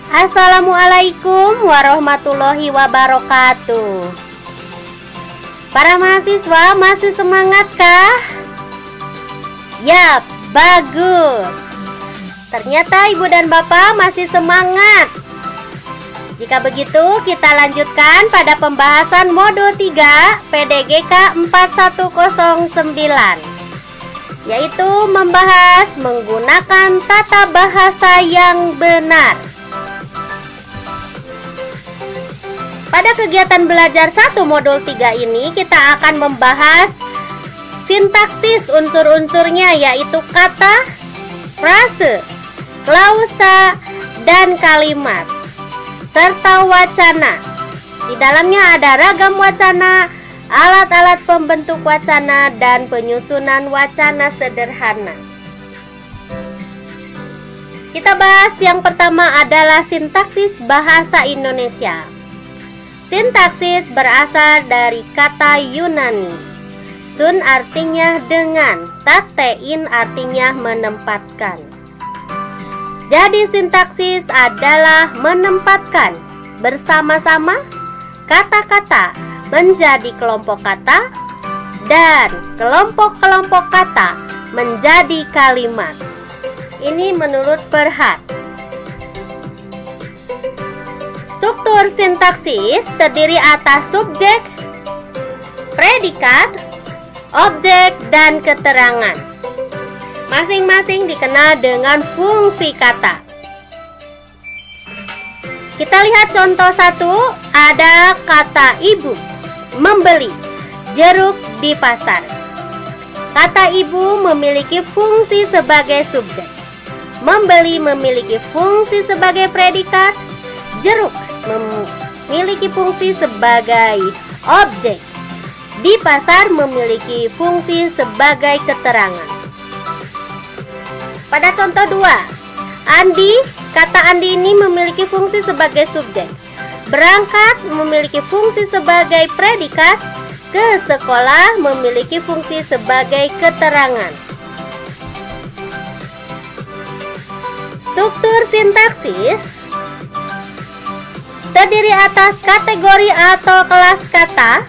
Assalamualaikum warahmatullahi wabarakatuh. Para mahasiswa masih semangatkah? Yap, bagus. Ternyata ibu dan bapak masih semangat. Jika begitu, kita lanjutkan pada pembahasan modul 3 PDGK 4109, yaitu membahas menggunakan tata bahasa yang benar. Pada kegiatan belajar 1 modul 3 ini, kita akan membahas sintaksis unsur-unsurnya, yaitu kata, frase, klausa, dan kalimat, serta wacana. Di dalamnya ada ragam wacana, alat-alat pembentuk wacana, dan penyusunan wacana sederhana. Kita bahas yang pertama adalah sintaksis bahasa Indonesia. Sintaksis berasal dari kata Yunani. Sun artinya dengan, tatein artinya menempatkan. Jadi sintaksis adalah menempatkan bersama-sama kata-kata menjadi kelompok kata dan kelompok-kelompok kata menjadi kalimat. Ini menurut Perhat. Struktur sintaksis terdiri atas subjek, predikat, objek, dan keterangan. Masing-masing dikenal dengan fungsi kata. Kita lihat contoh 1, ada kata ibu, membeli jeruk di pasar. Kata ibu memiliki fungsi sebagai subjek, membeli memiliki fungsi sebagai predikat, jeruk memiliki fungsi sebagai objek, di pasar memiliki fungsi sebagai keterangan. Pada contoh 2, Andi, kata Andi ini memiliki fungsi sebagai subjek, berangkat memiliki fungsi sebagai predikat, ke sekolah memiliki fungsi sebagai keterangan. Struktur sintaksis terdiri atas kategori atau kelas kata,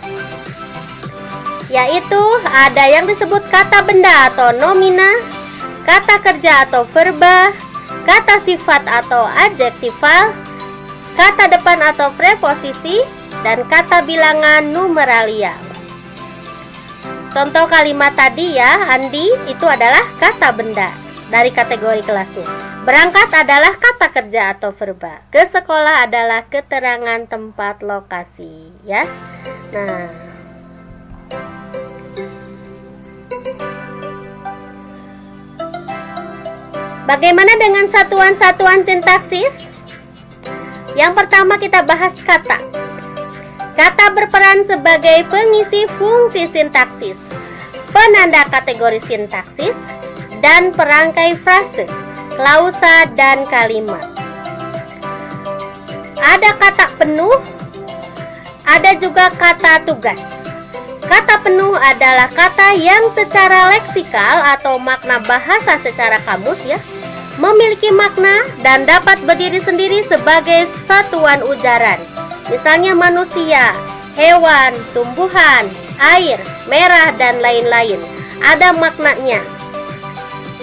yaitu ada yang disebut kata benda atau nomina, kata kerja atau verba, kata sifat atau adjektifal, kata depan atau preposisi, dan kata bilangan numeralia. Contoh kalimat tadi ya, Andi itu adalah kata benda dari kategori kelasnya. Berangkat adalah kata kerja atau verba. Ke sekolah adalah keterangan tempat lokasi, ya. Nah, bagaimana dengan satuan-satuan sintaksis? Yang pertama kita bahas kata. Kata berperan sebagai pengisi fungsi sintaksis, penanda kategori sintaksis, dan perangkai frase, klausa, dan kalimat. Ada kata penuh, ada juga kata tugas. Kata penuh adalah kata yang secara leksikal atau makna bahasa secara kamus ya, memiliki makna dan dapat berdiri sendiri sebagai satuan ujaran. Misalnya manusia, hewan, tumbuhan, air, merah, dan lain-lain. Ada maknanya.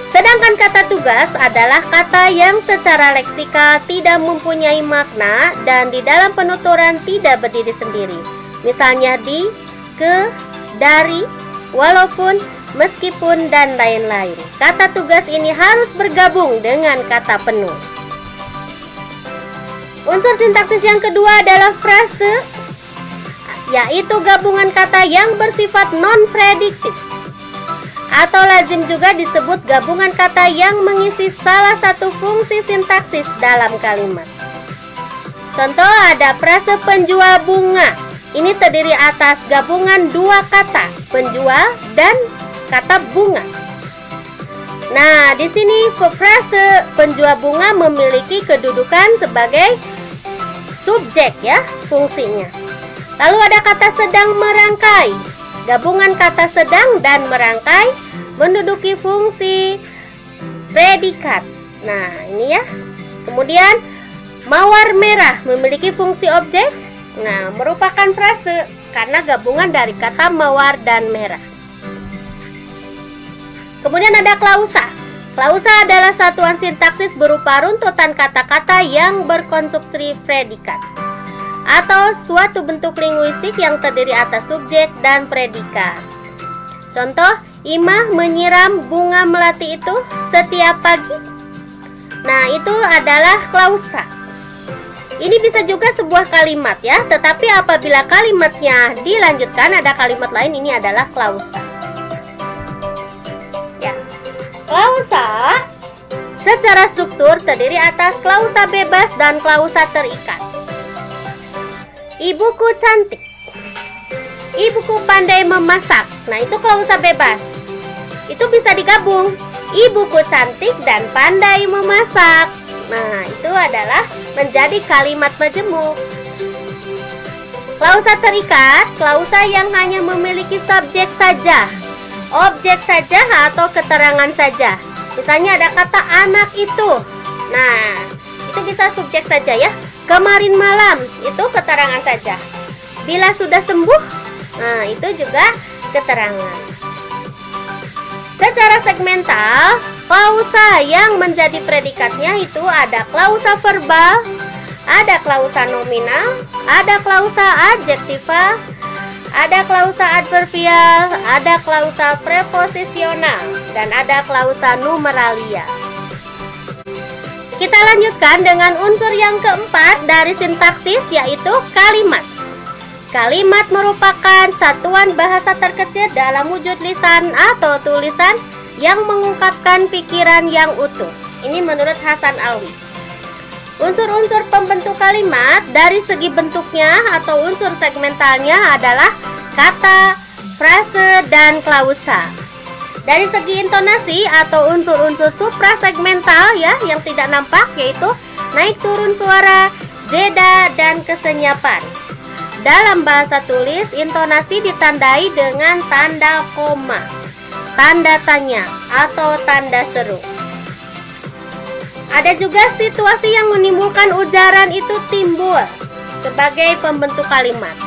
Sedangkan kata tugas adalah kata yang secara leksikal tidak mempunyai makna dan di dalam penuturan tidak berdiri sendiri. Misalnya di, ke, dari, walaupun, meskipun, dan lain-lain. Kata tugas ini harus bergabung dengan kata penuh. Unsur sintaksis yang kedua adalah frase, yaitu gabungan kata yang bersifat non-prediktif, atau lazim juga disebut gabungan kata yang mengisi salah satu fungsi sintaksis dalam kalimat. Contoh ada frase penjual bunga. Ini terdiri atas gabungan dua kata, penjual dan kata bunga. Nah, di sini frase penjual bunga memiliki kedudukan sebagai subjek ya, fungsinya. Lalu ada kata sedang merangkai. Gabungan kata sedang dan merangkai menduduki fungsi predikat. Nah, ini ya. Kemudian Mawar merah memiliki fungsi objek. Nah, merupakan frase karena gabungan dari kata mawar dan merah. Kemudian ada klausa. Klausa adalah satuan sintaksis berupa runtutan kata-kata yang berkonstruksi predikat atau suatu bentuk linguistik yang terdiri atas subjek dan predikat. Contoh, Imah menyiram bunga melati itu setiap pagi. Nah, itu adalah klausa. Ini bisa juga sebuah kalimat ya, tetapi apabila kalimatnya dilanjutkan ada kalimat lain, ini adalah klausa. Ya. Klausa secara struktur terdiri atas klausa bebas dan klausa terikat. Ibuku cantik. Ibuku pandai memasak. Nah, itu klausa bebas. Itu bisa digabung. Ibuku cantik dan pandai memasak. Nah, itu adalah menjadi kalimat majemuk. Klausa terikat, klausa yang hanya memiliki subjek saja, objek saja atau keterangan saja. Misalnya ada kata anak itu. Nah, itu bisa subjek saja ya. Kemarin malam, itu keterangan saja. Bila sudah sembuh, nah itu juga keterangan. Secara segmental, klausa yang menjadi predikatnya itu ada klausa verbal, ada klausa nominal, ada klausa adjektiva, ada klausa adverbial, ada klausa preposisional, dan ada klausa numeralia. Kita lanjutkan dengan unsur yang keempat dari sintaksis, yaitu kalimat. Kalimat merupakan satuan bahasa terkecil dalam wujud lisan atau tulisan yang mengungkapkan pikiran yang utuh. Ini menurut Hasan Alwi. Unsur-unsur pembentuk kalimat dari segi bentuknya atau unsur segmentalnya adalah kata, frase, dan klausa. Dari segi intonasi atau unsur-unsur suprasegmental ya yang tidak nampak, yaitu naik turun suara, jeda, dan kesenyapan. Dalam bahasa tulis, intonasi ditandai dengan tanda koma, tanda tanya, atau tanda seru. Ada juga situasi yang menimbulkan ujaran itu timbul sebagai pembentuk kalimat.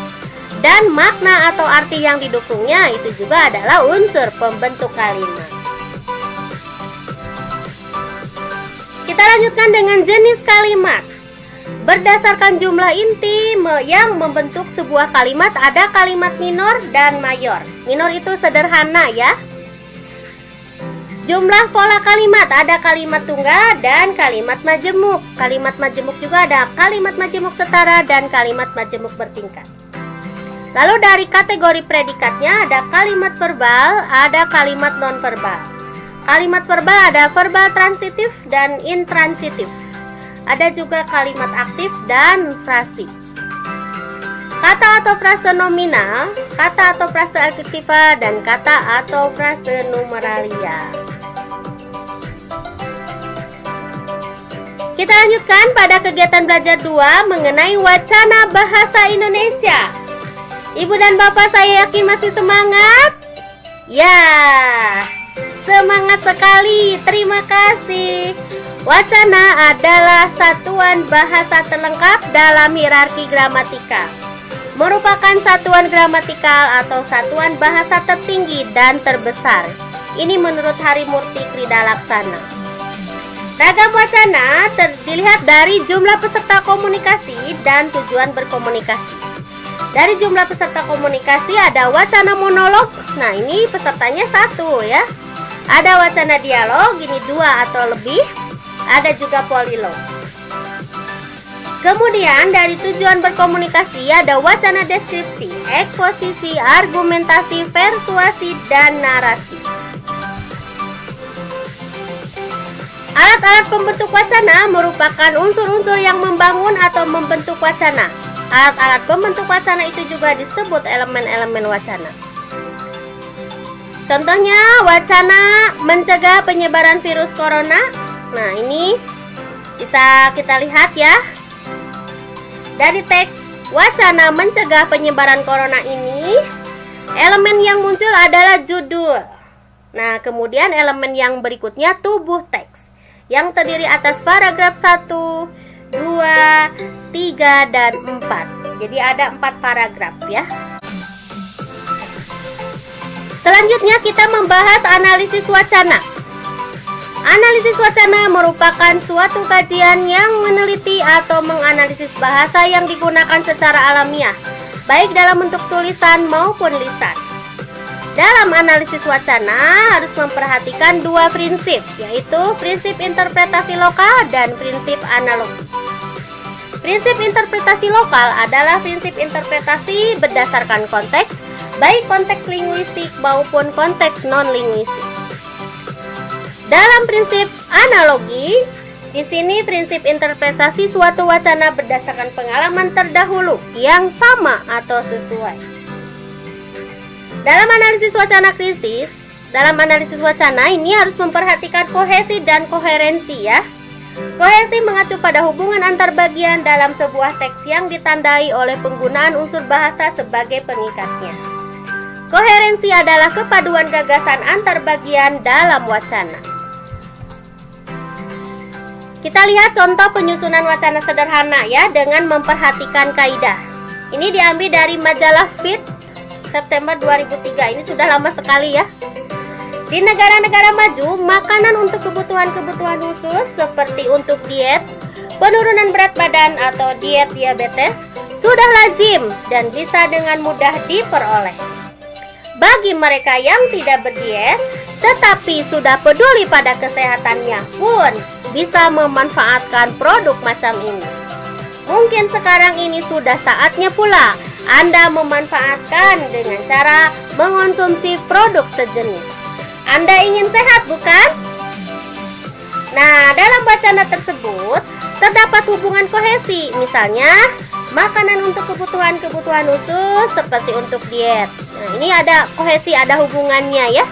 Dan makna atau arti yang didukungnya itu juga adalah unsur pembentuk kalimat. Kita lanjutkan dengan jenis kalimat. Berdasarkan jumlah inti yang membentuk sebuah kalimat, ada kalimat minor dan mayor. Minor itu sederhana ya. Jumlah pola kalimat, ada kalimat tunggal dan kalimat majemuk. Kalimat majemuk juga ada kalimat majemuk setara dan kalimat majemuk bertingkat. Lalu dari kategori predikatnya ada kalimat verbal, ada kalimat non-verbal. Kalimat verbal ada verbal transitif dan intransitif. Ada juga kalimat aktif dan frasif. Kata atau frase nominal, kata atau frase adjektiva, dan kata atau frase numeralia. Kita lanjutkan pada kegiatan belajar 2 mengenai wacana bahasa Indonesia. Ibu dan Bapak saya yakin masih semangat? Ya, semangat sekali, terima kasih. Wacana adalah satuan bahasa terlengkap dalam hierarki gramatikal. Merupakan satuan gramatikal atau satuan bahasa tertinggi dan terbesar. Ini menurut Harimurti Kridalaksana. Ragam wacana dilihat dari jumlah peserta komunikasi dan tujuan berkomunikasi. Dari jumlah peserta komunikasi ada wacana monolog. Nah, ini pesertanya 1 ya. Ada wacana dialog, ini 2 atau lebih. Ada juga polilog. Kemudian dari tujuan berkomunikasi ada wacana deskripsi, eksposisi, argumentasi, persuasi, dan narasi. Alat-alat pembentuk wacana merupakan unsur-unsur yang membangun atau membentuk wacana. Alat-alat pembentuk wacana itu juga disebut elemen-elemen wacana. Contohnya, wacana mencegah penyebaran virus corona. Nah, ini bisa kita lihat ya. Dari teks wacana mencegah penyebaran corona ini, elemen yang muncul adalah judul. Nah, kemudian elemen yang berikutnya tubuh teks, yang terdiri atas paragraf 1, 2, 2, 3, dan 4. Jadi ada 4 paragraf ya. Selanjutnya kita membahas analisis wacana. Analisis wacana merupakan suatu kajian yang meneliti atau menganalisis bahasa yang digunakan secara alamiah, baik dalam bentuk tulisan maupun lisan. Dalam analisis wacana harus memperhatikan 2 prinsip, yaitu prinsip interpretasi lokal dan prinsip analogi. Prinsip interpretasi lokal adalah prinsip interpretasi berdasarkan konteks, baik konteks linguistik maupun konteks non-linguistik. Dalam prinsip analogi, di sini prinsip interpretasi suatu wacana berdasarkan pengalaman terdahulu yang sama atau sesuai. Dalam analisis wacana kritis, dalam analisis wacana ini harus memperhatikan kohesi dan koherensi ya. Kohesi mengacu pada hubungan antar bagian dalam sebuah teks yang ditandai oleh penggunaan unsur bahasa sebagai pengikatnya. Koherensi adalah kepaduan gagasan antar bagian dalam wacana. Kita lihat contoh penyusunan wacana sederhana ya, dengan memperhatikan kaidah. Ini diambil dari majalah Fit September 2003. Ini sudah lama sekali ya. Di negara-negara maju, makanan untuk kebutuhan-kebutuhan khusus seperti untuk diet, penurunan berat badan atau diet diabetes sudah lazim dan bisa dengan mudah diperoleh. Bagi mereka yang tidak berdiet tetapi sudah peduli pada kesehatannya pun bisa memanfaatkan produk macam ini. Mungkin sekarang ini sudah saatnya pula Anda memanfaatkan dengan cara mengonsumsi produk sejenis. Anda ingin sehat, bukan? Nah, dalam wacana tersebut terdapat hubungan kohesi, misalnya makanan untuk kebutuhan-kebutuhan khusus seperti untuk diet. Nah, ini ada kohesi, ada hubungannya ya.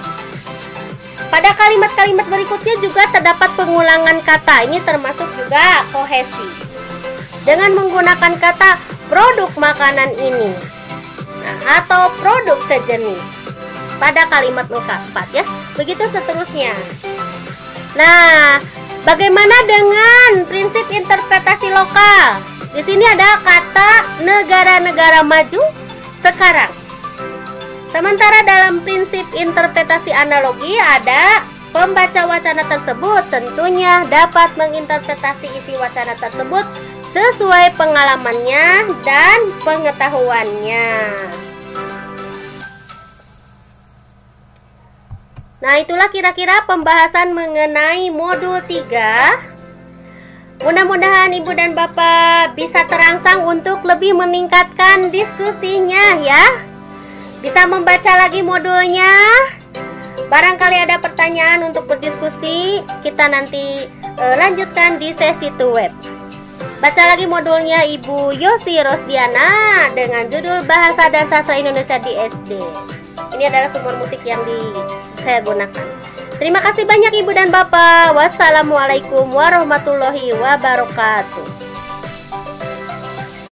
Pada kalimat-kalimat berikutnya juga terdapat pengulangan kata. Ini termasuk juga kohesi. Dengan menggunakan kata produk makanan ini, nah, atau produk sejenis pada kalimat keempat ya. Begitu seterusnya. Nah, bagaimana dengan prinsip interpretasi lokal? Di sini ada kata negara-negara maju sekarang. Sementara dalam prinsip interpretasi analogi ada pembaca wacana tersebut tentunya dapat menginterpretasi isi wacana tersebut sesuai pengalamannya dan pengetahuannya. Nah, itulah kira-kira pembahasan mengenai modul 3. Mudah-mudahan Ibu dan Bapak bisa terangsang untuk lebih meningkatkan diskusinya ya. Bisa membaca lagi modulnya. Barangkali ada pertanyaan untuk berdiskusi, kita nanti lanjutkan di sesi 2 web. Baca lagi modulnya Ibu Yosi Rosdiana dengan judul Bahasa dan Sastra Indonesia di SD. Ini adalah sumber musik yang saya gunakan. Terima kasih banyak Ibu dan Bapak. Wassalamualaikum warahmatullahi wabarakatuh.